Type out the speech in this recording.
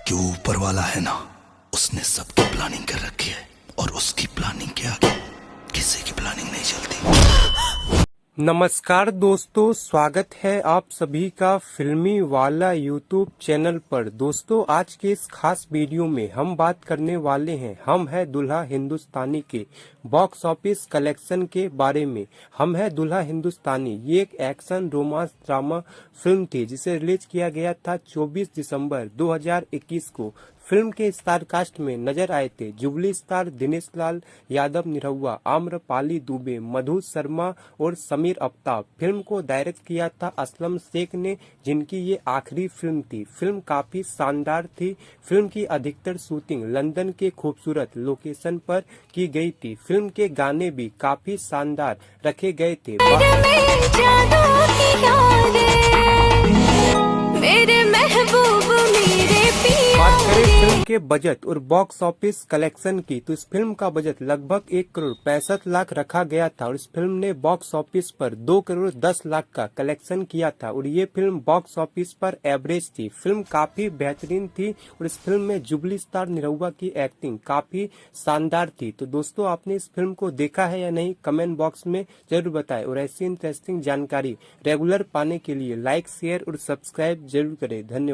कि वो ऊपर वाला है ना, उसने सबकी प्लानिंग कर रखी है और उसकी प्लानिंग के आगे किसी की प्लानिंग नहीं चलती। नमस्कार दोस्तों, स्वागत है आप सभी का फिल्मी वाला यूट्यूब चैनल पर। दोस्तों, आज के इस खास वीडियो में हम बात करने वाले हैं हम है दुल्हा हिंदुस्तानी के बॉक्स ऑफिस कलेक्शन के बारे में। हम है दुल्हा हिंदुस्तानी ये एक एक्शन रोमांस ड्रामा फिल्म थी जिसे रिलीज किया गया था 24 दिसंबर 2021 को। फिल्म के स्टार कास्ट में नजर आए थे जुबली स्टार दिनेश लाल यादव निरहुआ, आम्रपाली दुबे, मधु शर्मा और समीर अफ्ताब। फिल्म को डायरेक्ट किया था असलम शेख ने, जिनकी ये आखिरी फिल्म थी। फिल्म काफी शानदार थी। फिल्म की अधिकतर शूटिंग लंदन के खूबसूरत लोकेशन पर की गई थी। फिल्म के गाने भी काफी शानदार रखे गए थे। बात करें फिल्म के बजट और बॉक्स ऑफिस कलेक्शन की, तो इस फिल्म का बजट लगभग 1 करोड़ 65 लाख रखा गया था और इस फिल्म ने बॉक्स ऑफिस पर 2 करोड़ 10 लाख का कलेक्शन किया था और ये फिल्म बॉक्स ऑफिस पर एवरेज थी। फिल्म काफी बेहतरीन थी और इस फिल्म में जुबली स्टार निरहुआ की एक्टिंग काफी शानदार थी। तो दोस्तों, आपने इस फिल्म को देखा है या नहीं, कमेंट बॉक्स में जरूर बताएं और ऐसी इंटरेस्टिंग जानकारी रेगुलर पाने के लिए लाइक, शेयर और सब्सक्राइब जरूर करें। धन्यवाद।